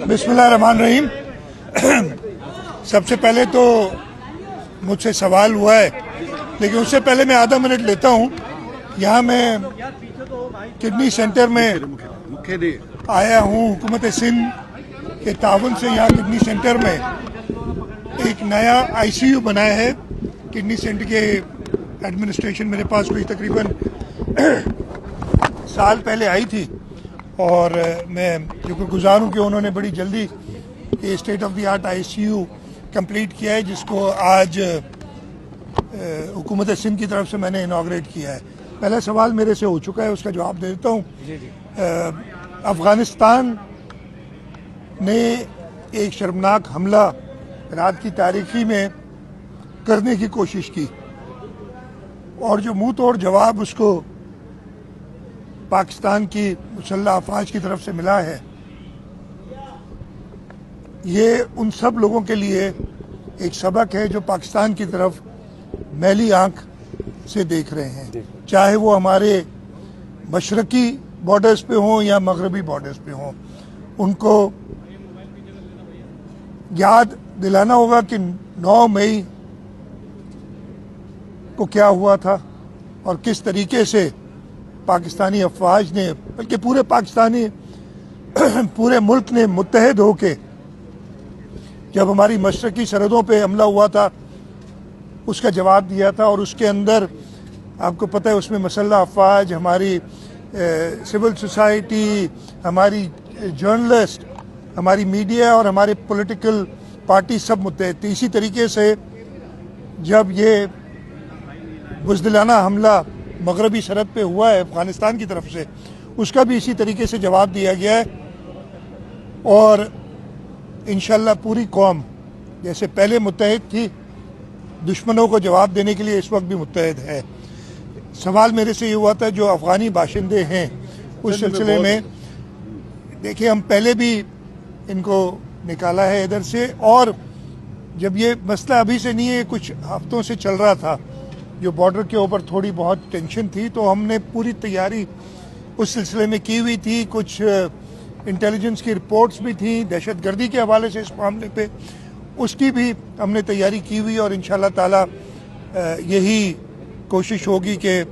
बिस्मिल्लाहिर्रहमानिर्रहीम। सबसे पहले तो मुझसे सवाल हुआ है, लेकिन उससे पहले मैं आधा मिनट लेता हूँ। यहाँ मैं किडनी सेंटर में आया हूँ। हुकूमत सिंध के ताउन से यहाँ किडनी सेंटर में एक नया ICU बनाया है। किडनी सेंटर के एडमिनिस्ट्रेशन मेरे पास कोई तकरीबन साल पहले आई थी और मैं शुक्रगुजार हूँ कि उन्होंने बड़ी जल्दी ये state of the art ICU complete किया है, जिसको आज हुकूमत सिंध की तरफ से मैंने इनॉग्रेट किया है। पहला सवाल मेरे से हो चुका है, उसका जवाब दे देता हूँ। अफ़गानिस्तान ने एक शर्मनाक हमला रात की तारीखी में करने की कोशिश की और जो मुंह तोड़ जवाब उसको पाकिस्तान की मुसल्लह अफवाज की तरफ से मिला है, ये उन सब लोगों के लिए एक सबक है जो पाकिस्तान की तरफ मैली आंख से देख रहे हैं, चाहे वो हमारे मशरकी बॉर्डर्स पे हों या मगरबी बॉर्डर्स पे हों। उनको याद दिलाना होगा कि 9 मई को क्या हुआ था और किस तरीके से पाकिस्तानी अफवाज ने, बल्कि पूरे मुल्क ने मुत्तहद होके जब हमारी मशरकी सरहदों पे हमला हुआ था उसका जवाब दिया था। और उसके अंदर आपको पता है उसमें मुसल्लह अफवाज, हमारी सिविल सोसाइटी, हमारी जर्नलिस्ट, हमारी मीडिया और हमारे पॉलिटिकल पार्टी सब मुत्तहद थी। इसी तरीके से जब ये बुज़दिलाना हमला मगरबी सरहद पे हुआ है अफ़गानिस्तान की तरफ से, उसका भी इसी तरीके से जवाब दिया गया है। और इंशाल्लाह पूरी कौम जैसे पहले मुत्तहद थी, दुश्मनों को जवाब देने के लिए इस वक्त भी मुत्तहद है। सवाल मेरे से ये हुआ था जो अफ़गानी बाशिंदे हैं उस सिलसिले में, देखिए हम पहले भी इनको निकाला है इधर से, और जब ये मसला अभी से नहीं है, कुछ हफ्तों से चल रहा था, जो बॉर्डर के ऊपर थोड़ी बहुत टेंशन थी, तो हमने पूरी तैयारी उस सिलसिले में की हुई थी। कुछ इंटेलिजेंस की रिपोर्ट्स भी थी दहशतगर्दी के हवाले से इस मामले पे, उसकी भी हमने तैयारी की हुई और इंशाल्लाह ताला यही कोशिश होगी कि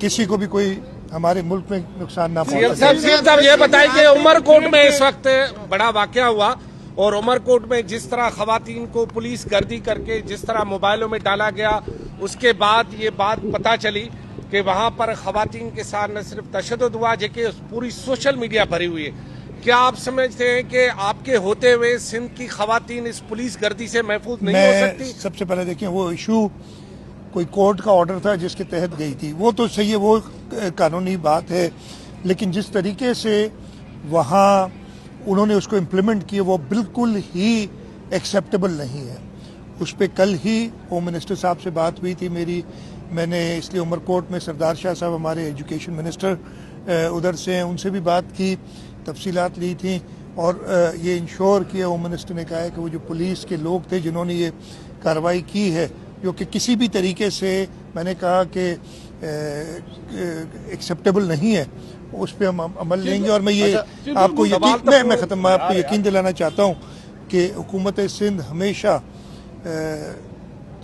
किसी को भी कोई हमारे मुल्क में नुकसान ना पहुंचे। साहब ये बताएं कि उमरकोट में इस वक्त बड़ा वाकया हुआ और उमरकोट में जिस तरह खवातीन को पुलिस गर्दी करके जिस तरह मोबाइलों में डाला गया, उसके बाद ये बात पता चली कि वहां पर खवातीन के साथ न सिर्फ तशद्दुद हुआ, जबकि पूरी सोशल मीडिया भरी हुई है। क्या आप समझते हैं कि आपके होते हुए सिंध की खवातीन इस पुलिस गर्दी से महफूज नहीं हो सकती? सबसे पहले देखिए, वो इशू कोई कोर्ट का ऑर्डर था जिसके तहत गई थी, वो तो सही है, वो कानूनी बात है, लेकिन जिस तरीके से वहाँ उन्होंने उसको इम्प्लीमेंट किया वो बिल्कुल ही एक्सेप्टेबल नहीं है। उस पर कल ही होम मिनिस्टर साहब से बात हुई थी मेरी, मैंने इसलिए उमरकोट में सरदार शाह साहब हमारे एजुकेशन मिनिस्टर उधर से हैं, उनसे भी बात की, तफसीलात ली थी और ये इंश्योर किया होम मिनिस्टर ने कहा है कि वो जो पुलिस के लोग थे जिन्होंने ये कार्रवाई की है, जो कि किसी भी तरीके से मैंने कहा कि एक्सेप्टेबल नहीं है, उस पर हम अमल लेंगे। और मैं ये आपको यकीन दिलाना चाहता हूँ कि हुकूमत सिंध हमेशा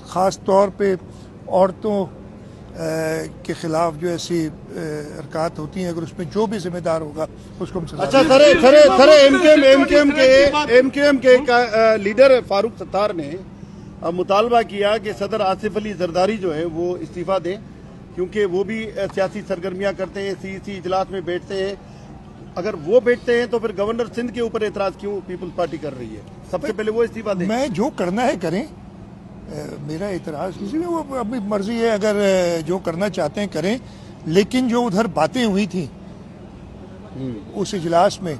ख़ास तौर पे औरतों के खिलाफ जो ऐसी हरकत होती हैं, अगर उसमें जो भी जिम्मेदार होगा उसको हम सजा देंगे। सर एमकेएम के लीडर फारूक सत्तार ने मुतालबा किया कि सदर आसिफ अली जरदारी जो है वो इस्तीफा दें, क्योंकि वो भी सियासी सरगर्मियां करते हैं, CEC इजलास में बैठते हैं। अगर वो बैठते हैं तो फिर गवर्नर सिंध के ऊपर एतराज क्यों पीपल्स पार्टी कर रही है? सबसे पहले वो इस्तीफा दें। मैं जो करना है करें, मेरा एतराज किसी में, वो अपनी मर्जी है, अगर जो करना चाहते हैं करें। लेकिन जो उधर बातें हुई थी उस इजलास में,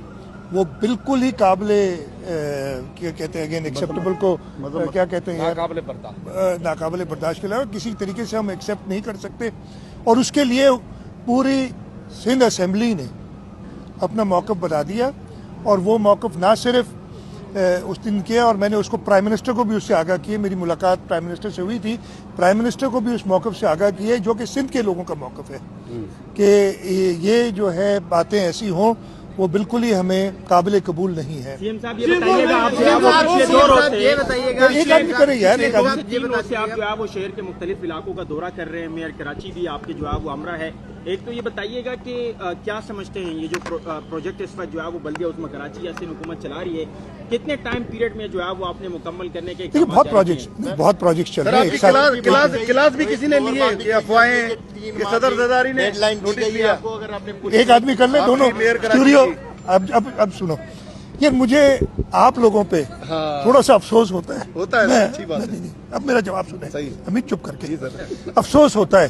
वो बिल्कुल ही काबिले क्या कहते हैं, अगेन एक्सेप्टेबल को क्या कहते हैं, नाकाबिले बर्दाश्त के अलावा किसी तरीके से हम एक्सेप्ट नहीं कर सकते। और उसके लिए पूरी सिंध असेंबली ने अपना मौक़िफ़ बता दिया और वो मौक़िफ़ ना सिर्फ उस दिन किया, और मैंने उसको प्राइम मिनिस्टर को भी उससे आगाह किया, मेरी मुलाकात प्राइम मिनिस्टर से हुई थी, प्राइम मिनिस्टर को भी उस मौक़िफ़ से आगाह किया है जो कि सिंध के लोगों का मौक़िफ़ है कि ये जो है बातें ऐसी हों وہ بالکل ہی ہمیں قابل قبول نہیں ہے. سی ایم صاحب یہ بتائیے گا آپ جو ہے وہ پچھلے 2 روز سے ایک آدمی کرے یار، ایک آدمی. 3 روز سے آپ جو ہے وہ شہر کے مختلف علاقوں کا دورہ کر رہے ہیں، میئر کراچی بھی آپ کے جو ہے وہ ہمراہ ہے. ایک تو یہ بتائیے گا کہ کیا سمجھتے ہیں یہ جو پروجیکٹ اس وقت جو ہے وہ بلدیہ عظمی کراچی یا سندھ حکومت چلا رہی ہے، کتنے ٹائم پیریڈ میں جو ہے وہ آپ نے مکمل کرنے کے بہت پروجیکٹس چل رہے ہیں. کلاس بھی کسی نے لیے کہ افواہیں کہ صدر زرداری نے نوٹس لیا. ایک آدمی کر لے دونوں اسٹوڈیو. اب سنو یار، مجھے آپ لوگوں پہ تھوڑا سا افسوس ہوتا ہے. اب میرا جواب سنیں امید، چپ کر کے. افسوس ہوتا ہے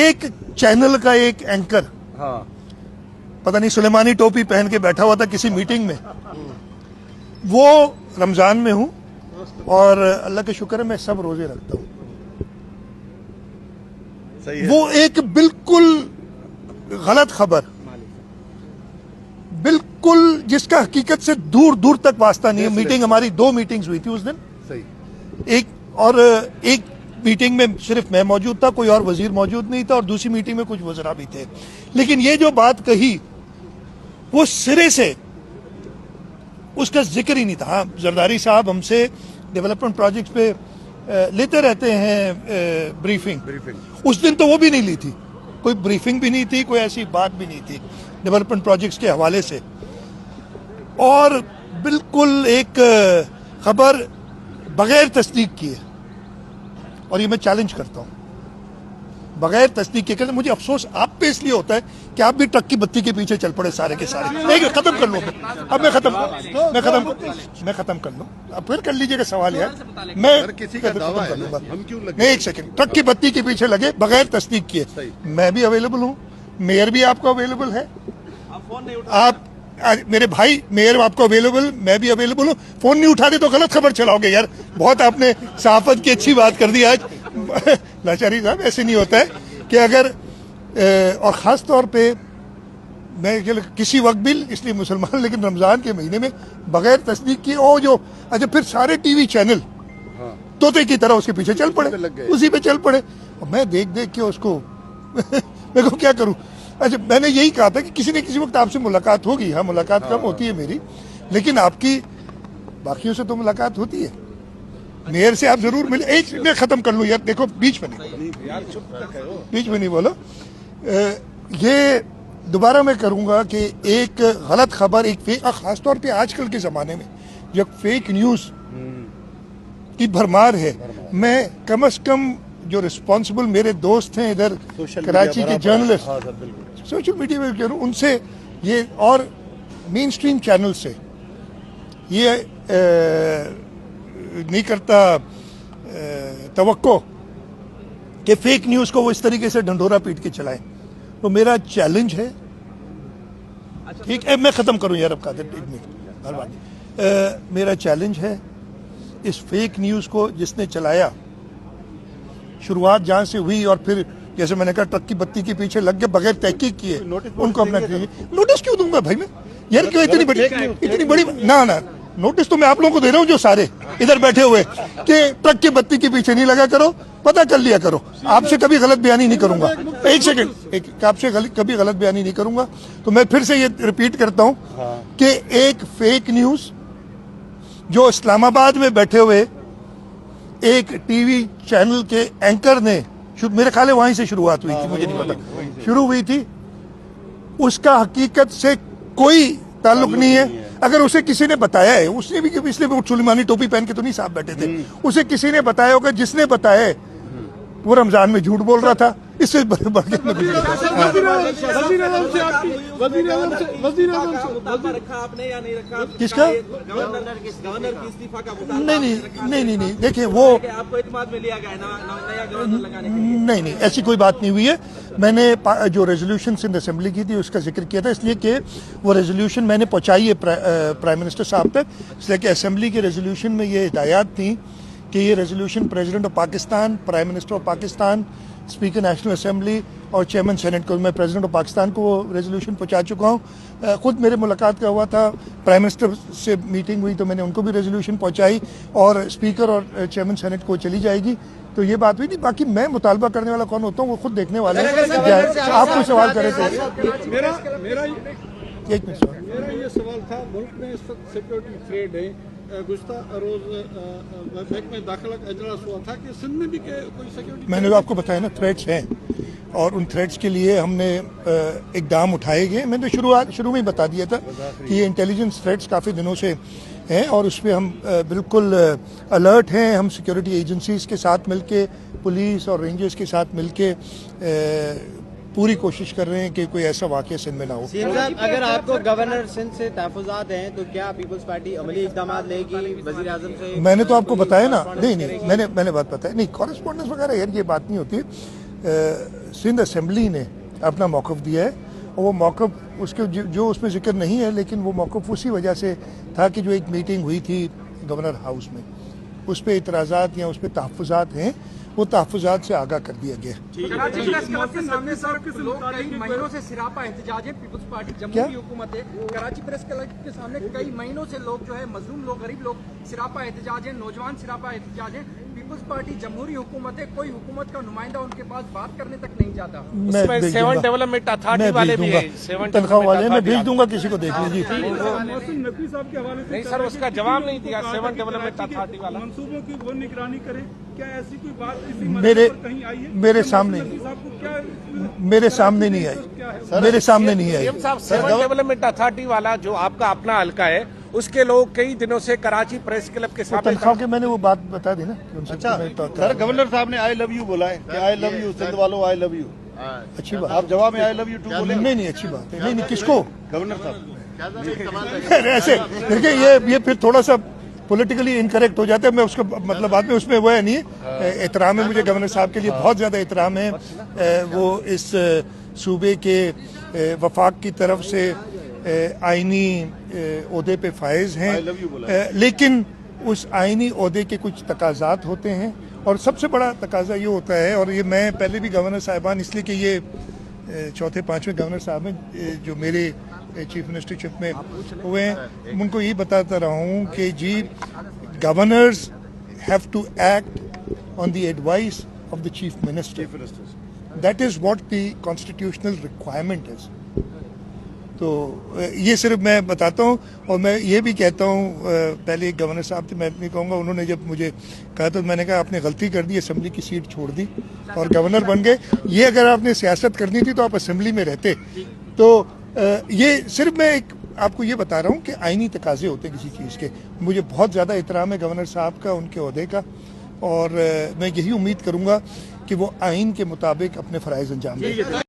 ایک چینل کا ایک اینکر پتہ نہیں سلیمانی ٹوپی پہن کے بیٹھا ہوا تھا کسی میٹنگ میں. وہ رمضان میں ہوں اور اللہ کا شکر ہے میں سب روزے رکھتا ہوں. وہ ایک بالکل غلط خبر، بالکل جس کا حقیقت سے دور دور تک واسطہ نہیں ہے. میٹنگ ہماری 2 میٹنگز ہوئی تھی اس دن. ایک میٹنگ میں صرف میں موجود تھا، کوئی اور وزیر موجود نہیں تھا، اور دوسری میٹنگ میں کچھ وزراء بھی تھے. لیکن یہ جو بات کہی وہ سرے سے اس کا ذکر ہی نہیں تھا. ہاں، زرداری صاحب ہم سے ڈیولپمنٹ پروجیکٹس پہ لیتے رہتے ہیں بریفنگ. اس دن تو وہ بھی نہیں لی تھی، کوئی بریفنگ بھی نہیں تھی، کوئی ایسی بات بھی نہیں تھی ڈیولپمنٹ پروجیکٹس کے حوالے سے. اور بالکل ایک خبر بغیر تصدیق کیے، اور یہ میں چیلنج کرتا ہوں، بغیر تصدیق کے. مجھے افسوس آپ پہ اس لیے ہوتا ہے کہ آپ بھی ٹرک کی بتی کے پیچھے چل پڑے سارے کے سارے. ختم کر لوں اب میں ختم کر لوں. اب پھر کر لیجیے گا سوال یار. میں ایک سیکنڈ، ٹرک کی بتی کے پیچھے لگے بغیر تصدیق کیے. میں بھی اویلیبل ہوں، میئر بھی آپ کو اویلیبل ہے، آپ میرے بھائی میئر آپ کو اویلیبل، میں بھی اویلیبل ہوں. فون نہیں اٹھاتے تو غلط خبر چلاؤ گے یار. بہت آپ نے صحافت کی اچھی بات کر دی آج. لاچاری صاحب ایسے نہیں ہوتا ہے کہ اگر اور خاص طور پہ میں کسی وقت بھی اس لیے مسلمان، لیکن رمضان کے مہینے میں بغیر تصدیق کیے اچھا پھر سارے ٹی وی چینل طوطے کی طرح اس کے پیچھے چل پڑے، اسی پہ چل پڑے. اور میں دیکھ کے اس کو میں کو کیا کروں. اچھا میں نے یہی کہا تھا کہ کسی نہ کسی وقت آپ سے ملاقات ہوگی. ہاں ملاقات کم ہوتی ہے میری، لیکن آپ کی باقیوں سے تو ملاقات ہوتی ہے. میئر سے آپ ضرور ملے. ایک میں ختم کر لوں یار، دیکھو بیچ میں نہیں بولو. یہ دوبارہ میں کروں گا کہ ایک غلط خبر، ایک فیک، خاص طور پہ آج کل کے زمانے میں جب فیک نیوز کی بھرمار ہے، میں کم از کم جو رسپانسبل میرے دوست ہیں ادھر کراچی کے جرنلسٹ، سوشل میڈیا میں کہہ رہا ہوں، ان سے یہ اور مین سٹریم چینل سے یہ نہیں کرتا توقع کہ فیک نیوز کو وہ اس طریقے سے ڈھنڈورا پیٹ کے چلائیں. تو میرا چیلنج ہے، ٹھیک ہے میں ختم کروں یار، اب قادر میرا چیلنج ہے اس فیک نیوز کو جس نے چلایا، شروعات جہاں سے ہوئی اور پھر جیسے میں نے کہا ٹرک کی بتی کے پیچھے لگ کے بغیر تحقیق کیے، ان کو اپنا نوٹس کیوں دوں گا بھائی میں یار؟ کیوں اتنی بڑی نہ نوٹس تو میں آپ لوگوں کو دے رہا ہوں جو سارے ادھر بیٹھے ہوئے کہ ٹرک کی بتی کے پیچھے نہیں لگا کرو، پتہ کر لیا کرو. آپ سے کبھی غلط بیانی نہیں کروں گا. ایک سیکنڈ، آپ سے کبھی غلط بیانی نہیں کروں گا. تو میں پھر سے یہ ریپیٹ کرتا ہوں کہ ایک فیک نیوز جو اسلام آباد میں بیٹھے ہوئے ایک ٹی وی چینل کے اینکر نے، میرے خیال ہے وہیں سے شروعات ہوئی تھی، مجھے نہیں پتا شروع ہوئی تھی، اس کا حقیقت سے کوئی تعلق نہیں ہے. اگر اسے کسی نے بتایا ہے، اس نے بھی اس لیے سلیمانی ٹوپی پہن کے تو نہیں صاحب بیٹھے تھے، اسے کسی نے بتایا ہوگا، جس نے بتایا وہ رمضان میں جھوٹ بول رہا تھا. اس سے بڑھ کے کس کا نہیں دیکھیں وہ نہیں ایسی کوئی بات نہیں ہوئی ہے. میں نے جو ریزولوشن سندھ اسمبلی کی تھی اس کا ذکر کیا تھا، اس لیے کہ وہ ریزولوشن میں نے پہنچائی ہے پرائم منسٹر صاحب تک، اس لیے کہ اسمبلی کے ریزولوشن میں یہ ہدایات تھیں کہ یہ resolution president of Pakistan, prime minister of Pakistan, speaker national assembly اور چیئرمین سینٹ کو، میں پریزیڈنٹ آف پاکستان کو وہ ریزولوشن پہنچا چکا ہوں. خود میرے ملاقات کا ہوا تھا، پرائم منسٹر سے میٹنگ ہوئی تو میں نے ان کو بھی ریزولوشن پہنچائی، اور اسپیکر اور چیئرمین سینٹ کو چلی جائے گی. تو یہ بات ہوئی نہیں. باقی میں مطالبہ کرنے والا کون ہوتا ہوں وہ خود دیکھنے والے ہیں. آپ کوئی سوال کرے تھے؟ एक मिनट सवाल। मेरा ये सवाल था, मुल्क में इस वक्त सिक्योरिटी थ्रेड है। गुज़श्ता रोज बैंक में दाखिला का इजलास हुआ था कि सिंध में भी कोई सिक्योरिटी, मैंने तो आपको बताया ना, थ्रेट्स हैं और उन थ्रेट्स के लिए हमने इकदाम उठाए गए। मैंने शुरू में ही बता दिया था कि ये इंटेलिजेंस थ्रेट्स काफ़ी दिनों से हैं और उस पर हम बिल्कुल अलर्ट हैं। हम सिक्योरिटी एजेंसीज़ के साथ मिलके, पुलिस और रेंजर्स के साथ मिलके पूरी कोशिश कर रहे हैं कि कोई ऐसा वाक़या सिंध में ना हो। सीएम साहब, अगर आपको गवर्नर सिंध से तहफ़्फ़ुज़ात हैं तो क्या पीपल्स पार्टी अमली इक़दाम लेगी वज़ीर आज़म से? मैंने तो आपको बताया ना, नहीं मैंने बात बताया नहीं, कॉरेस्पॉन्डेंस वगैरह यार ये बात नहीं होती। सिंध असेंबली ने अपना मौक़िफ़ दिया है और वो मौक़िफ़ उसके जो उसमें जिक्र नहीं है, लेकिन वो मौक़िफ़ उसी वजह से था कि जो एक मीटिंग हुई थी गवर्नर हाउस में, उस पर इतराज़ात या उस पर तहफ़्फ़ुज़ात हैं, वो तहफ़्फ़ुज़ात से आगाह कर दिया गया। कराची प्रेस क्लब के सामने सर लोग कई महीनों से सिरापा एहतजाज है, पीपल्स पार्टी जमहूरी हुकूमत है। कराची प्रेस क्लब के सामने कई महीनों से लोग जो है मजलूम लोग, गरीब लोग सिरापा एहतजाज है, नौजवान सिरापा एहतजाज है। पीपल्स पार्टी जमहूरी हुकूमत है, कोई हुकूमत का नुमाइंदा उनके पास बात करने तक नहीं जाता। उसमें 7 डेवलपमेंट अथॉरिटी वाले भी हैं, 7 तनख्वाह वाले मैं भेज दूंगा, किसी को देख लीजिए। मौसम नकवी साहब के हवाले से नहीं सर, उसका जवाब नहीं दिया 7 डेवलपमेंट अथॉरिटी वाला। मंसूबों की वो निगरानी करे, क्या ऐसी कोई बात किसी कहीं आई है? मेरे सामने नहीं आई, मेरे सामने नहीं आई। सीएम साहब, 7 डेवलपमेंट अथॉरिटी वाला जो आपका अपना हल्का है, उसके लोग कई दिनों से कराची प्रेस क्लब के सामने तनख्वाह के मैंने वो बात बता दी ना कि उनसे सर गवर्नर साहब ने आई लव यू बोला है कि आई लव यू सिंध वालों, आई लव यू। अच्छी बात। आप जवाब में आई लव यू टू बोले? नहीं अच्छी बात है। नहीं किसको? गवर्नर साहब। ऐसे देखिए, ये फिर थोड़ा सा पॉलिटिकली इनकरेक्ट हो जाता है। मैं उसको मतलब बाद में उसमें वो है नहीं, एहतराम है मुझे गवर्नर साहब के लिए, बहुत ज़्यादा एहतराम है। वो इस सूबे के वफाक की तरफ से आइनी ओहदे पे फायज हैं, लेकिन उस आइनी ओहदे के कुछ तकाज़ात होते हैं और सबसे बड़ा तकाज़ा ये होता है, और ये मैं पहले भी गवर्नर साहिबान, इसलिए कि ये 4थे-5वें गवर्नर साहब हैं जो मेरे चीफ मिनिस्टरशिप में हुए हैं, उनको यही बताता रहा हूँ कि जी governors have to act on the advice of the chief minister. That is what the constitutional requirement is. तो ये सिर्फ मैं बताता हूँ, और मैं ये भी कहता हूँ, पहले एक गवर्नर साहब थे, मैं नहीं कहूँगा, उन्होंने जब मुझे कहा तो मैंने कहा आपने गलती कर दी, असेंबली की सीट छोड़ दी और गवर्नर बन गए। ये अगर आपने सियासत करनी थी तो आप असेंबली में रहते। तो ये सिर्फ मैं एक आपको ये बता रहा हूँ कि आइनी तकाजे होते हैं किसी चीज़ के। मुझे बहुत ज़्यादा एहतराम है गवर्नर साहब का, उनके ओहदे का, और मैं यही उम्मीद करूँगा कि वो आइन के मुताबिक अपने फ़राइज़ अंजाम दें।